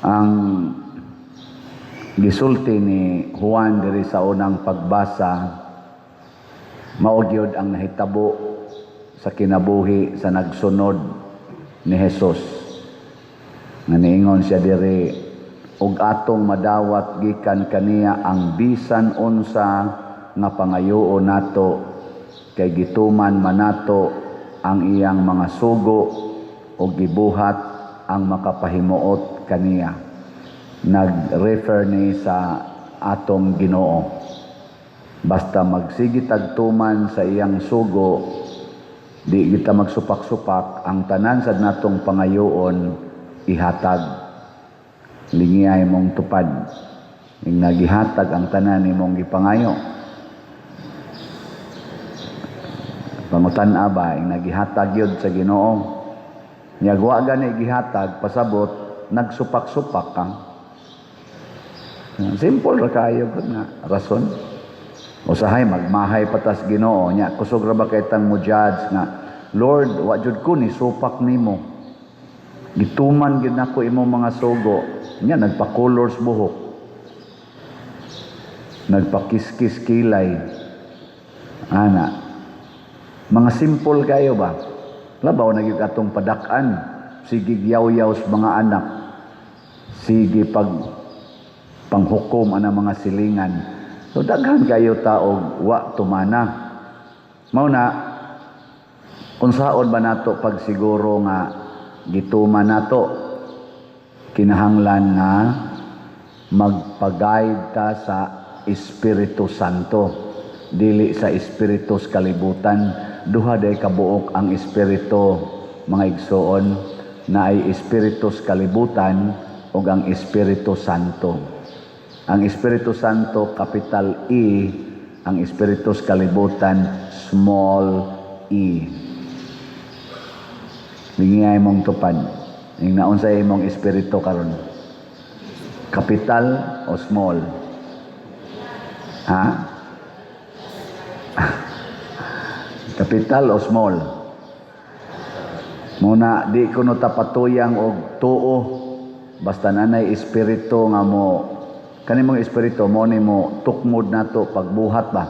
Ang gisulti ni Juan diri sa unang pagbasa, mao gyud ang nahitabo sa kinabuhi sa nagsunod ni Hesus. Nga niingon siya diri, ug atong madawat gikan kaniya ang bisan unsa nga pangayoon nato, kay gituman manato ang iyang mga sugo ug gibuhat ang makapahimuot kaniya. Nag-refer ni sa atong Ginoo. Basta magsigi tagtuman sa iyang sugo, di kita magsupak-supak, ang tanan sad natong pangayoon ihatag. Lingiyay mong tupad. Ing nagihatag ang tanan nimong gipangayo. Pangutan-a ba, ing nagihatag yun sa Ginoo. Nyagwa gani gihatag, pasabot, nagsupak-supak ka. Simple ra kayo nga rason. Usahay magmahay patas Ginoo nya, kusog ra ba kay tang mo judge nga, Lord, wa jud ko ni supak nimo. Gituman gid nako imo mga sugo. Nya nagpa-colors buhok. Nagpa-kiskis kilay. Ana. Mga simple kayo ba? Labaw na gyud atong padak-an. Sige yaw-yaw sa mga anak. Sige panghukom ana mga silingan. So daghan kayo taog wa tumana. Mao na unsaon ba nato pag siguro nga gituman nato, kinahanglan nga magpa-guide ta sa Espiritu Santo, dili sa espiritu sa kalibutan. Duha day kabuok ang espiritu, mga igsoon, na ay espiritu sa kalibutan ug ang Espiritu Santo. Ang Espiritu Santo capital E, ang espiritu sa kalibutan small e. Lingiyay mong tupad. Yung naon sa imong espiritu karon. Capital o small? Ha? Capital o small? Muna, di ko no tapatuyang og tuo. Basta nanay espiritu nga mo, kanimong espiritu mo ni mo tukmod nato pagbuhat ba?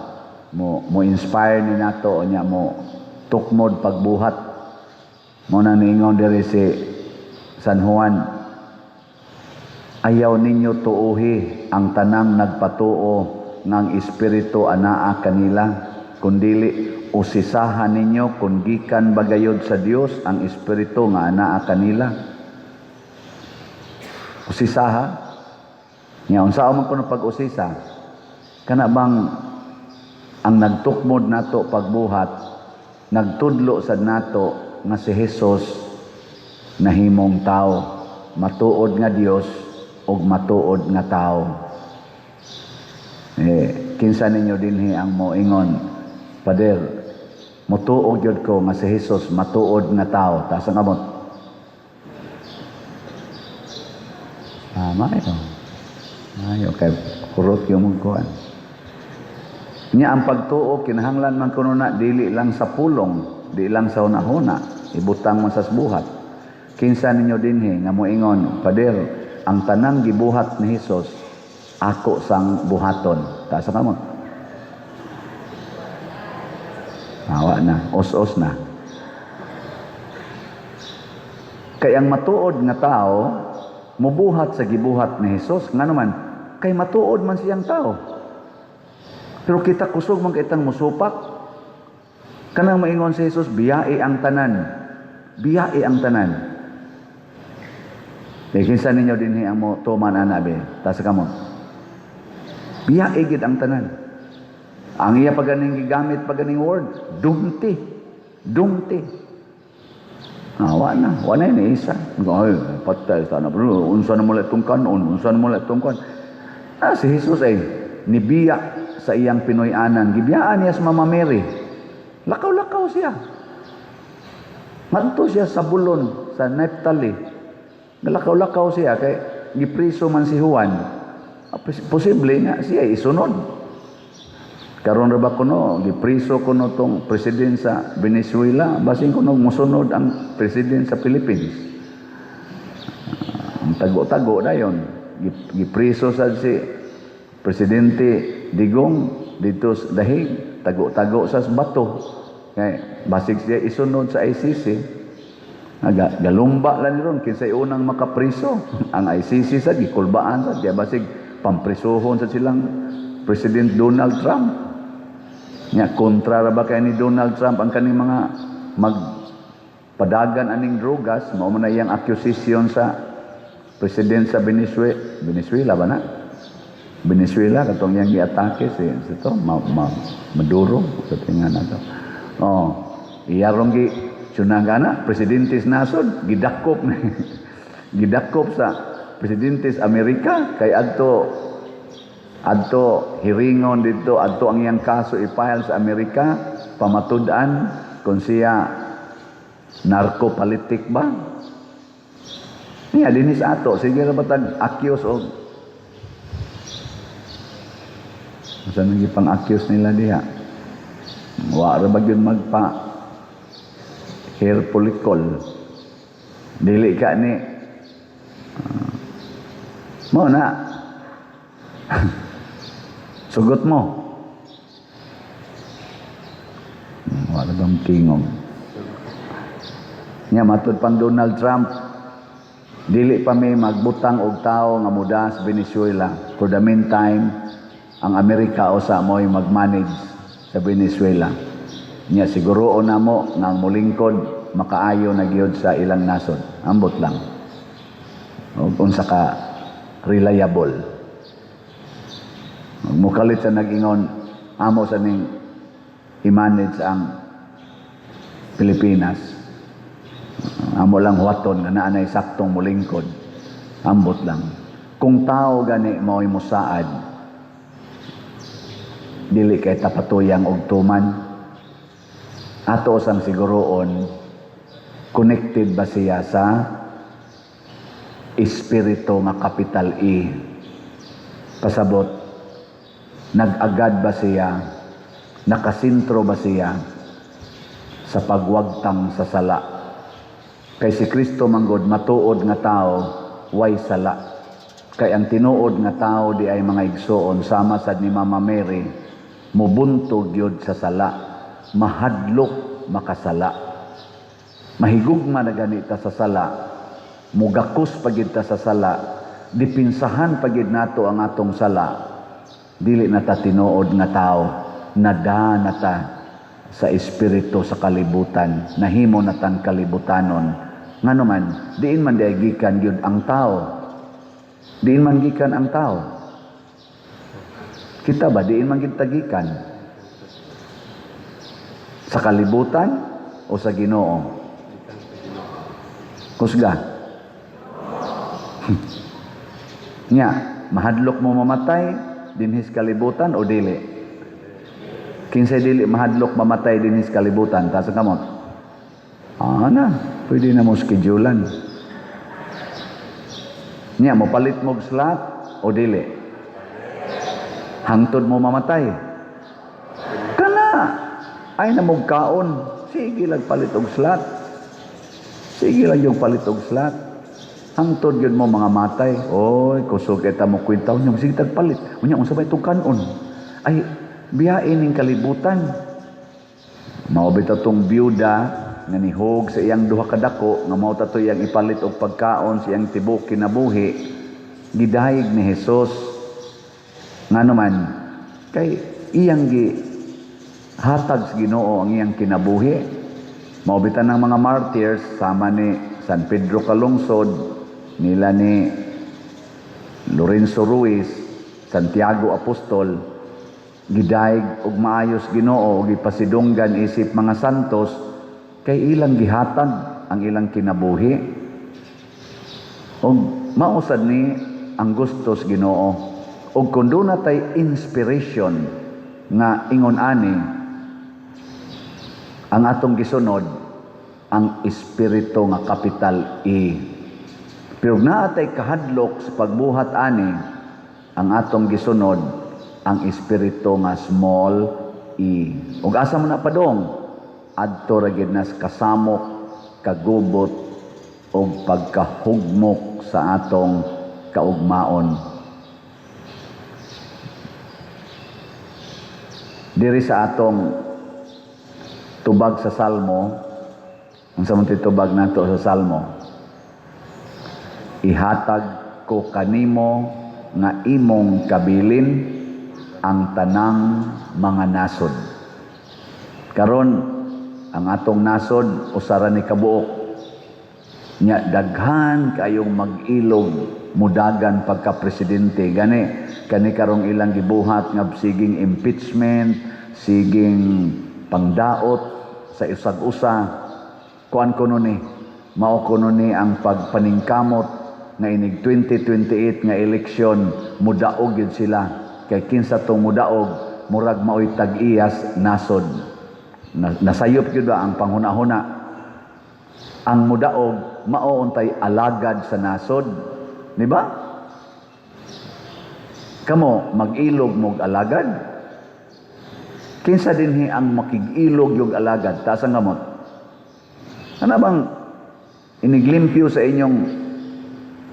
Mo inspire ni nato o nya mo tukmod pagbuhat. Muna niingon diri si San Juan, ayaw ninyo tuuhi ang tanang nagpatuo ng espiritu anaa kanila, kundili usisahan ninyo kung gikan bagayod sa Dios ang espiritu nga anaa kanila. Usisaha? Nya unsa man kuno pag-usisa? Kana bang ang nagtukmod nato pagbuhat, nagtudlo sad nato nga si Hesus nahimong tao, matuod nga Dios ug matuod nga tao. Kinsa ninyo dinhi ang moingon, Pader, mutuog gyud ko nga si Hesus matuod nga tao. Taas ang amot. Mayo kay kurot yung mugkuan. Nya ang pagtuo kinahanglan man kuno na dili lang sa pulong, di lang sa hunahuna, ibutang mo sa buhat. Kinsa ninyo dinhi nga moingon, Pader, ang tanang gibuhat ni Hesus ako sang buhaton. Taas ang amot. Hawa na, os-os na. Kay ang matuod nga tao mubuhat sa gibuhat ni Hesus, nga naman kay matuod man siyang tao. Pero kita kusog man kitang musupak. Kanang maingon si Hesus, biyai ang tanan. Biyai ang tanan. Kinsa ninyo dinhi ang mo tuman ana be, tas kamo. Biyai gid ang tanan. Ang iya paganing gigamit paganing word, dumti. Dumti. Awa na, wala ni isa. Ay, patay sana bro. Unsa na mo itong kanon, unsa na mo itong kan. Si Hesus ay nibiya sa iyang Pinoy-anan. Gibiyaan niya sa Mama Mary. Lakaw-lakaw siya. Madto siya sa Bulon, sa Naphtali. Lakaw-lakaw siya kay gipriso man si Juan. Posible nga siya isunod. Karon ra ba kuno gipriso kuno tong president sa Venezuela, basin kuno mosunod ang president sa Philippines. tago-tago na yon. Gipriso sa si Presidente Digong dito sa dahig, tago-tago sa bato. Kaya basig siya isunod sa ICC. Galumba lang ron kinsay unang makapriso. Ang ICC sa gikulbaan sa kaya basig pamprisuhon sa silang President Donald Trump. Nya kontra ra ba kay ni Donald Trump ang kaning mga magpadagan aning drogas, mao man na iyang accusation sa President sa Venezuela ba na? Venezuela katong yang giatake si ito Maduro sa tingan nato. Oh, iyarong gi sunagana presidente nasod gidakop gidakop sa presidente Amerika kay adto hiringon dito adto ang iyang kaso i-file sa Amerika pamatud-an kung siya narco-politik ba. Niya dinis ato sige ra batag accuse og sa nang gipang-accuse nila diha. Wa ra ba gyud magpa hair follicle. Dili ka ni mo na sugot mo. Wala bang tingog. Nya matud pang Donald Trump, dili pa may magbutang og tao nga muda sa Venezuela. For the meantime, ang Amerika usa mo'y mag-manage sa Venezuela. Nya siguro na mo nga molingkod makaayo na gyud sa ilang nasod. Ambot lang. Og unsa ka reliable. Mukalit sa nag-ingon amo sa ning i-manage ang Pilipinas. Amo lang huwaton nga naa nay saktong molingkod. Ambot lang. Kung tao gani mao'y musaad, dili kay tapatuyang og tuman. Ato sang siguroon connected ba siya sa espiritu nga capital E. Pasabot nag-agad ba siya, nakasintro ba siya sa pagwagtang sa sala. Kay si Kristo manggod matuod nga tao way sala. Kay ang tinuod nga tao di ay mga igsoon sama sad ni Mama Mary mubuntog yun sa sala, mahadlok makasala, mahigugma na ganita sa sala, mugakos pagid ta sa sala, dipinsahan pagid nato ang atong sala, dili na ta tinuod nga tao, nada na ta sa espiritu sa kalibutan, nahimo na tan kalibutanon, nga naman, diin man di gikan yun ang tao, diin man gikan ang tao. Kita ba, diin man gitagikan? Sa kalibutan o sa Ginoo? Kusga. Nya, mahadlok mo mamatay dinhis kalibutan o dili? Kinsay dili mahadlok mamatay dinhis kalibutan, ta sa kamot? Na, pwede na mo schedulean. Nya, mo palit mo slot o dili? Hangtod mo mamatay. Kana, ay namog kaon. Sige lang palit og slot. Sige lang yung palit og slot. Hangtod yun mo mga matay. Oy, kusog kita mo kwintaw niyo. Sige tagpalit. Unya, unsa ba itong kanon? Ay, biyain ng kalibutan. Maubita tong byuda nga nihog sa iyang duha kadako nga mao ta to iyang ipalit og pagkaon sa iyang tibok kinabuhi. Gidayeg ni Hesus nga naman kay iyang hatag sa Ginoo ang iyang kinabuhi. Maubitan ng mga martyrs sama ni San Pedro Calungsod, nila ni Lorenzo Ruiz, Santiago Apostol, gidayeg og maayos Ginoo ug ipasidunggan isip mga santos kay ilang gihatag ang ilang kinabuhi. Og mausad ni ang gustos Ginoo. O kung doon na tayo inspiration nga ingon ani, ang atong gisunod, ang espiritu nga capital E. Pero na tay kahadlok sa pagbuhat ani, ang atong gisunod, ang espiritu nga small E. O asa mo na padong, adto ra gid nas kasamok, kagubot, o o pagkahugmok sa atong kaugmaon. Diri sa atong tubag sa Salmo, ang samanti tubag nato sa Salmo, ihatag ko kanimo nga imong kabilin ang tanang mga nasod. Karon ang atong nasod usara ni kabuok. Nya daghan kayong mag-ilog mudagan pagka-presidente kani karong ilang gibuhat nga siging impeachment, siging pangdaot sa usag-usa. Kuan kuno ni mao kuno ni ang pagpaningkamot nga inig 2028 nga eleksyon mudaog gyud sila kay kinsa tong mudaog murag maoy tag-iyas nasod. Nasayop gyud ba ang panghuna-huna? Ang mudaog mao untay alagad sa nasod, di ba? Kamo mag-ilog mog alagad. Kinsa dinhi ang makig-ilog yung alagad taas ang gamot? Ano bang iniglimpyo sa inyong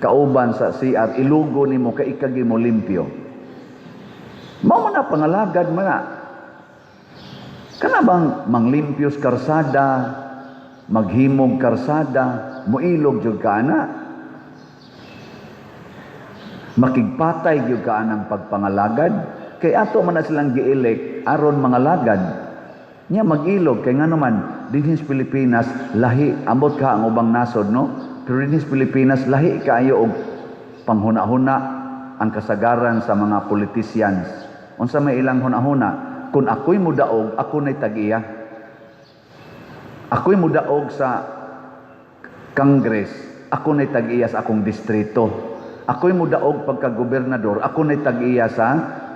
kauban sa CR, ilugo nimo kay ikagi mo limpyo? Mao na pangalagad man na. Kana bang manglimpyos karsada, maghimog karsada, muilog jud ka ana? Makigpatay jud ka anang pagpangalagad? Kay ato man na silang gi-elect aron mangalagad. Nya mag-ilog kay ngano man dinhi sa Pilipinas lahi ambot ka ang ubang nasod no? Pero dinhi sa Pilipinas lahi kaayo og panghuna-huna ang kasagaran sa mga politicians. Unsa may ilang huna-huna? Kung ako'y mudaog, ako na'y tag-iya. Ako'y mudaog sa Congress, ako na'y tag-iya sa akong distrito. Ako'y mudaog pagka-gobernador, ako na'y tag-iya sa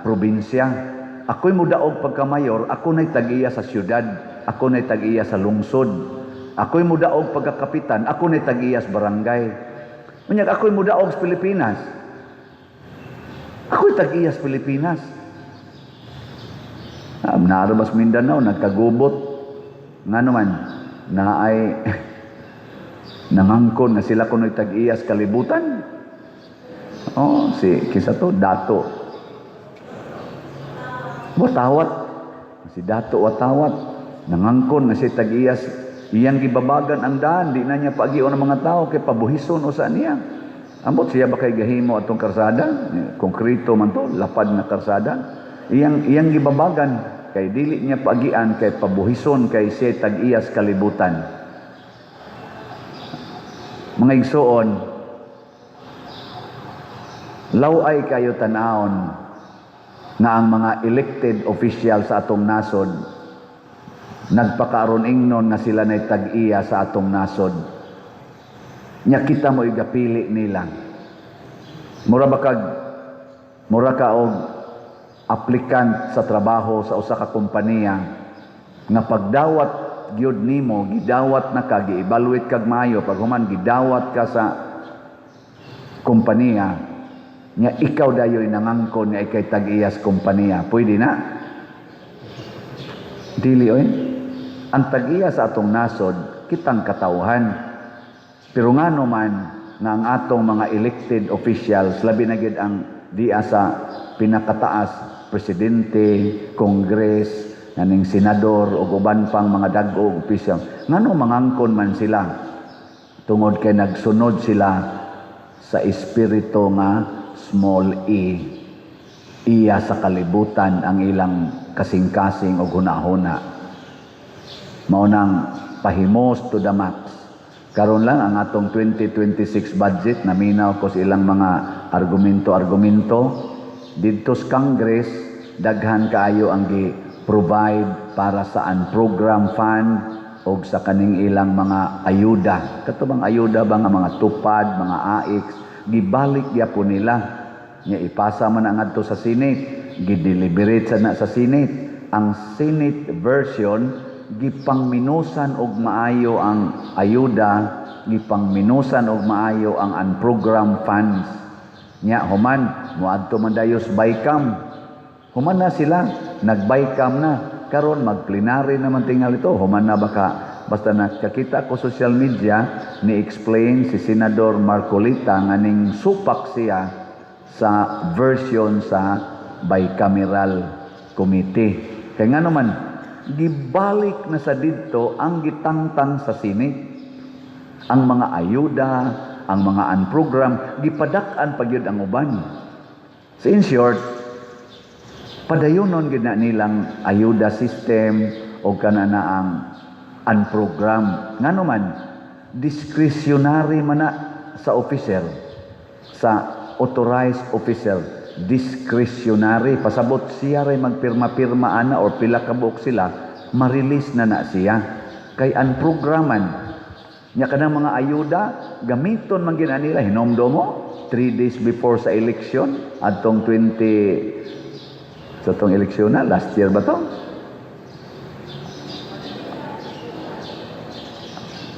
probinsya. Ako'y mudaog pagka-mayor, ako na'y tag-iya sa syudad. Ako na'y tag-iya sa lungsod. Ako'y mudaog pagka-kapitan, ako na'y tag-iya sa barangay. Unyag, ako'y mudaog sa Pilipinas. Ako'y tag-iya sa Pilipinas. Naarabas Mindanao, nagkagubot. Nga naman, na ay nangangkon na sila kuno'y tag-iyas kalibutan. Oh, kisa to, Dato. Watawat. Si Dato Watawat. Nangangkon na si tag-iyas. Iyang gibabagan ang daan. Di na niya pag-ion ng mga tao kay pabuhison o saan niya. Ambot siya ba kay gahimo atong karsada? Konkrito man to, lapad na karsada. Iyang gibabagan kay dili niya pagian kay pabuhison kay siya tag-iyas kalibutan. Mga igsoon, laway kayo tanahon nga ang mga elected official sa atong nasod nagpakaron ingnon nga sila nay tag-iya sa atong nasod. Nya kita mo igapili nila. Mura ka og aplikant sa trabaho sa usa ka kompanya nga pagdawat gyud nimo gidawat na ka gi-evaluate kag maayo pag human gidawat ka sa kompanya nya ikaw dayoy nangangkon nga ikay tag-iyas kompanya, pwede na? Dili oy. Ang tag-iya sa atong nasod kitang katawhan, pero ngano man nga ang atong mga elected officials labi na gid ang diya sa pinakataas, presidente, kongres, naning senador o uban pang mga dagko opisyal. Ngano mangangkon man sila tungod kay nagsunod sila sa espiritu nga small e. Iya sa kalibutan ang ilang kasing-kasing o hunahuna. Maunang pahimos to the max. Karon lang ang atong 2026 budget naminaw ko sa ilang mga argumento dito sa Congress, daghan kaayo ang gi-provide para sa program fund o sa kaning ilang mga ayuda. Katubang ayuda ba nga mga tupad, mga AIX, gibalik gyapon nila. Nya ipasa man ang adto sa Senate, gi-deliberate sa Senate. Ang Senate version, gipangminusan og maayo ang ayuda, gipangminusan og maayo ang unprogrammed funds. Nya human moadto man dayos BICAM. Human na sila nag-BICAM na karon mag-plenary naman tingal ito. Human na baka Basta nakakita ko social media, ni-explain si Senador Marcolita nga ning supak siya sa version sa bicameral committee. Kaya nga naman, gibalik na sa dito ang gitangtang sa Senate. Ang mga ayuda, ang mga unprogram, gipadak-an pa gyud ang uban. So in short, padayonon gid na nilang ayuda system o kana na ang unprogram. Nga naman, discretionary man na sa officer, sa authorized officer, discretionary. Pasabot siya rin magpirma-pirma ana or pila ka buok sila, ma-release na siya. Kay unprograman, nya kanang mga ayuda, gamiton man gina nila, hinomdo mo, 3 days before sa election, atong 20, sa tong eleksyon na, last year ba to?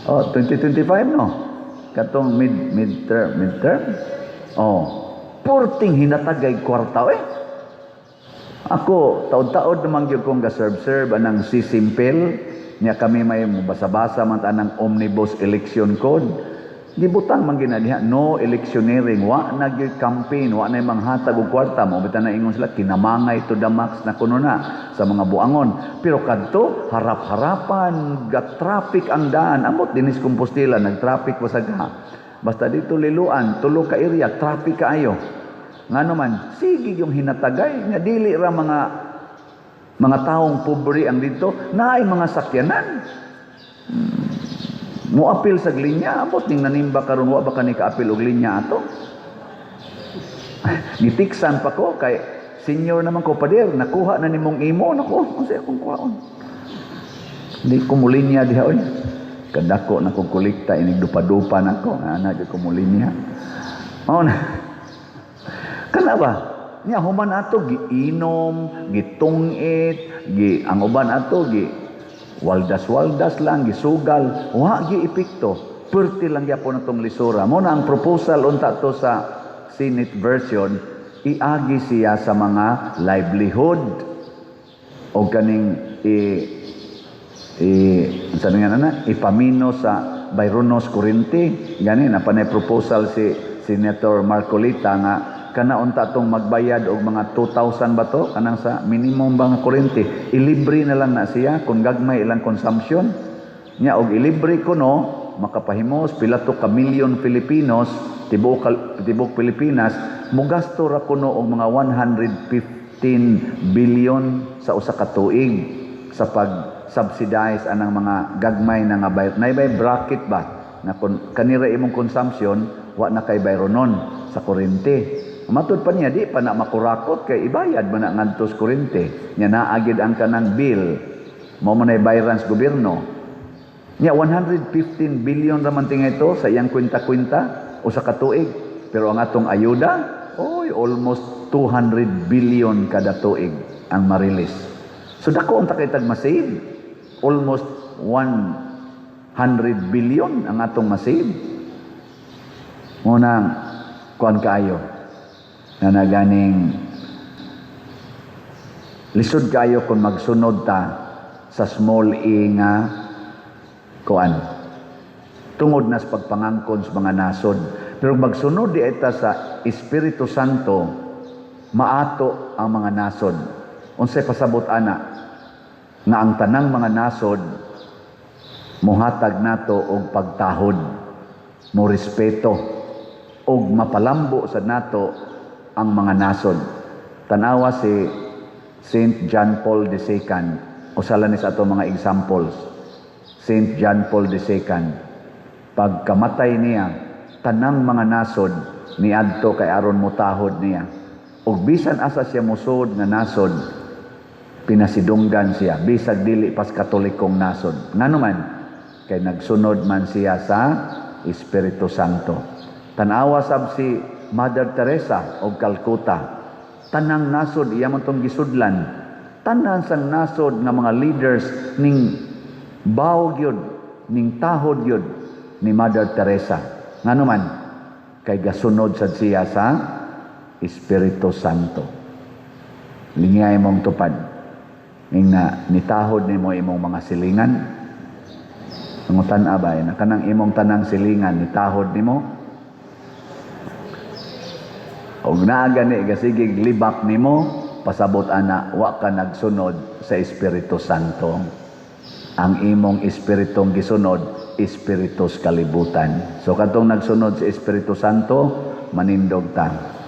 Oh, 2025 no? Katong midterm? Oh, porting hinatagay kwarta eh. Ako, taod-taod naman yun kong ga-serve anang si Simpel, niya kami may basa-basa man tanang omnibus election code. Gibutang man ginadiha, no electioneering, wa na gyud campaign, wa na manghatag og kwarta, mo bitan na ingon sila kinamangay to the max na kuno na sa mga buangon. Pero kadto harap-harapan, ga traffic ang daan, amot dinis Compostela nag-traffic basagha. Basta dito liluan, tulo ka area, traffic kaayo. Ngano man, sige yung hinatagay nga dili ra mga taong pobre ang dito, naay mga sakyanan. Muapil sa linya, abot ning nanimba karon wa ba ka ni kaapil og linya ato? Gitiksan pa ko kay senior naman ko pader, nakuha na nimong imo nako, unsa akong kuhaon. Di ko mulinya diha oy. Kadako na kog kolekta inig dupa-dupa nako, ana di ko mulinya. Mao na. Kana ba? Nya human ato giinom, gitungit, ang uban ato waldas-waldas lang, gisugal, wa gi epekto. Perti lang gyapon atong lisura. Mo na ang proposal unta to sa Senate version, iagi siya sa mga livelihood o kaning ipamino sa Bayronos Corrente. Gani na panay proposal si Senator Marcolita nga kana unta tong magbayad og mga 2,000 ba to kanang sa minimum ba nga kuryente, ilibre na lang na siya kung gagmay ilang consumption nya og ilibre ko no makapahimos pila to ka million Filipinos tibok Pilipinas mugasto ra kuno og mga 115 billion sa usa ka tuig sa pag subsidize anang mga gagmay na nga bayad nay bracket ba na kun kanira imong consumption wa na kay bayronon sa kuryente. Matod pa niya, di pa na makurakot kay ibayad man na ngantos kuryente. Nya naagid ang kanang bill. Mo man ay bayaran sa gobyerno. Nya 115 billion raman tingay ito sa iyang kwenta-kwenta o sa katuig. Pero ang atong ayuda, almost 200 billion kada tuig ang marilis. So dako ang takitag masave. Almost 100 billion ang atong masave. Munang kuan kaayo na naganing lisod kayo kung magsunod ta sa small e nga kuan tungod na sa pagpangangkon sa mga nasod. Pero magsunod di ita sa Espiritu Santo, maato ang mga nasod. Unsay pasabot ana nga ang tanang mga nasod mohatag nato og pagtahod, mo respeto og mapalambo sa nato ang mga nasod. Tanawa si Saint John Paul II, usala ni sa ato mga examples. Saint John Paul II, pagkamatay niya, tanang mga nasod niadto kay aron motahod niya. Ug bisan asa siya musod nga nasod, pinasidunggan siya, bisag dili pas katolikong nasod. Nganuman, kay nagsunod man siya sa Espiritu Santo. Tanawa sab si Mother Teresa of Calcutta, tanang nasod iya man tong gisudlan, tanan sang nasod nga mga leaders ning bawog yun, ning tahod yun ni Mother Teresa. Nganuman, kay gasunod sad siya sa Espiritu Santo. Lingay mong tupad ning na nitahod nimo imong mga silingan. Nangutan abay na kanang imong tanang silingan ni tahod nimo. Og naa gani gasigig libak nimo, pasabot ana wa ka nagsunod sa Espiritu Santo. Ang imong espiritong gisunod, espiritus kalibutan. So katong nagsunod sa Espiritu Santo, manindog ta.